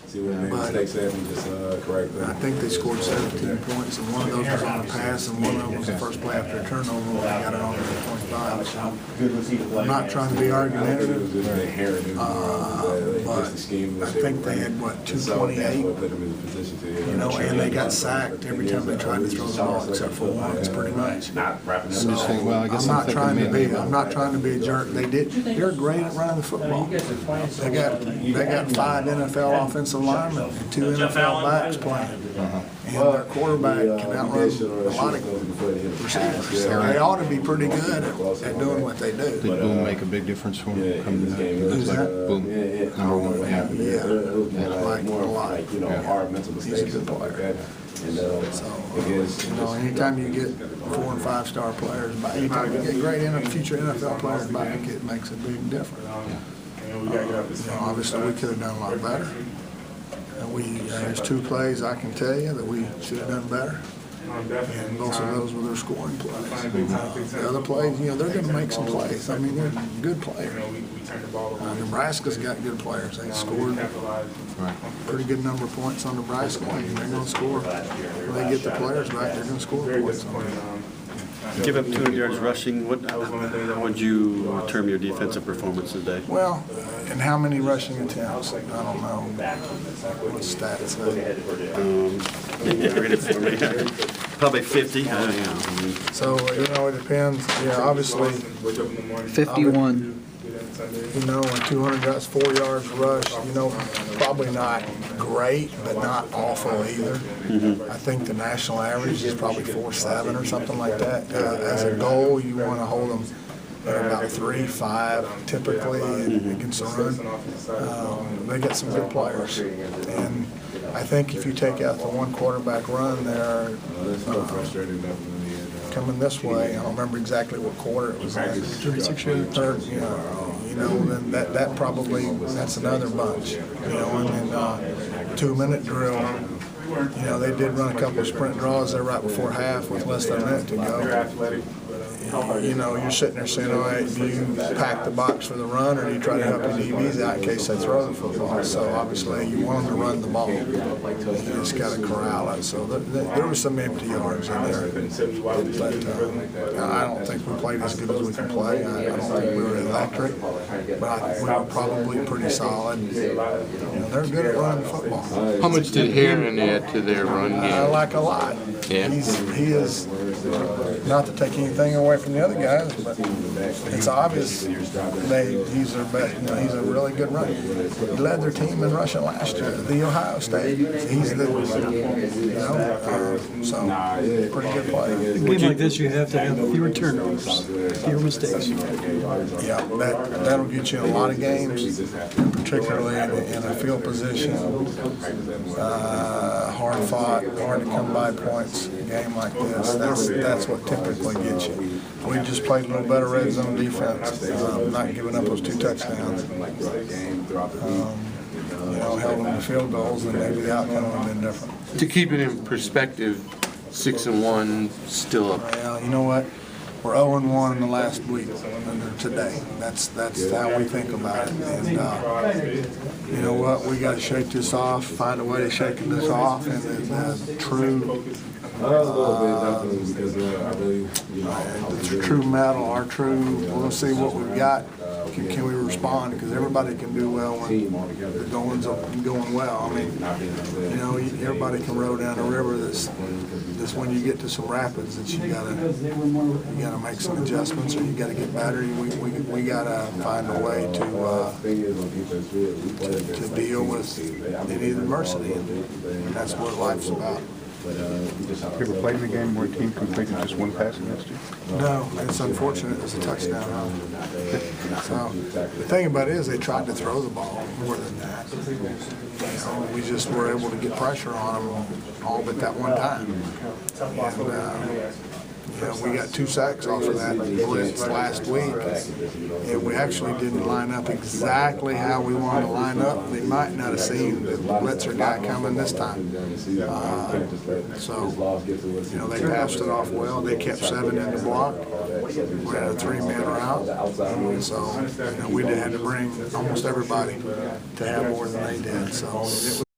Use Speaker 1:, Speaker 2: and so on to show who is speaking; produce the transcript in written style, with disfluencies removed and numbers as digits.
Speaker 1: See what mistakes they can just correct them.
Speaker 2: I think they scored 17 points, and one of those was on a pass, and one of them was the first play after a turnover when they got it on the 25. So I'm not trying to be argumentative, but I think they had, what, 228? You know, and they got sacked every time they tried to throw the ball, except for once, pretty much. So I'm not trying to be a jerk. They're great at running the football. They got 5 NFL offensive linemen and 2 NFL backs playing. And their quarterback can outrun a lot of receivers. They ought to be pretty good at doing what they do.
Speaker 3: Did Boom make a big difference for him coming to that?
Speaker 2: Who's that?
Speaker 3: Boom. Number one.
Speaker 2: Yeah, like a lot. He's a good player. So, you know, anytime you get 4- and 5-star players back, anytime you get great future NFL players back, it makes a big difference. You know, obviously, we could have done a lot better. There's 2 plays I can tell you that we should have done better. And both of those were their scoring plays. The other plays, you know, they're going to make some plays. I mean, they're good players. Nebraska's got good players. They scored a pretty good number of points on Nebraska. And they're going to score. When they get the players back, they're going to score points on them.
Speaker 4: Give up 200 yards rushing. How would you term your defensive performance today?
Speaker 2: Well, and how many rushing attempts? I don't know what stats say.
Speaker 4: Probably 50.
Speaker 2: So, you know, it depends. Yeah, obviously.
Speaker 5: 51.
Speaker 2: You know, and 200 yards, 4 yards rush, you know, probably not great, but not awful either. I think the national average is probably 4.7 or something like that. As a goal, you want to hold them at about 3-5 typically against the run. They got some good players. And I think if you take out the one quarterback run there, coming this way, I don't remember exactly what quarter it was at. 36 yards. Third, you know, then that probably, that's another bunch. You know, and then 2-minute drill, you know, they did run a couple of sprint draws there right before half with less than a minute to go. You know, you're sitting there saying, all right, do you pack the box for the run or do you try to help your DBs out in case they throw the football? So obviously you want them to run the ball. You just got to corral it. So there were some empty yards in there. But I don't think we played as good as we can play. I don't think we were electric, but we were probably pretty solid. You know, they're good at running the football.
Speaker 3: How much did Heron add to their run game?
Speaker 2: I like a lot.
Speaker 3: Yeah.
Speaker 2: He is, not to take anything away from the other guys, but it's obvious he's their best. You know, he's a really good runner. He led their team in rushing last year, the Ohio State. He's the, so pretty good player.
Speaker 5: In a game like this, you have to have fewer turnovers, fewer mistakes.
Speaker 2: Yeah, that'll get you in a lot of games, particularly in a field position. Hard fought, hard to come by points. A game like this, that's what typically gets you. We just played a little better red zone defense, not giving up those 2 touchdowns. You know, held them to field goals, and maybe the outcome would have been different.
Speaker 3: To keep it in perspective, 6-1, still up.
Speaker 2: Well, you know what? We're 0-1 in the last week, today. That's how we think about it. And you know what? We got to shake this off, find a way to shake this off, and the true metal, our true. We'll see what we've got. Can we respond? Because everybody can do well when the going's going well. I mean, you know, everybody can row down a river. That's when you get to some rapids that you gotta make some adjustments, or you gotta get better. We gotta find a way to deal with any adversity, and that's what life's about.
Speaker 6: You ever played in a game where a team completed just one pass against you?
Speaker 2: No, it's unfortunate. It's a touchdown. So the thing about it is they tried to throw the ball more than that. You know, we just were able to get pressure on them all but that one time. And, you know, we got 2 sacks off of that blitz last week. And we actually didn't line up exactly how we wanted to line up. They might not have seen the blitzer guy coming this time. So, you know, they passed it off well. They kept 7 in the block. We had a 3-man route. So, you know, we had to bring almost everybody to have more than they did. So.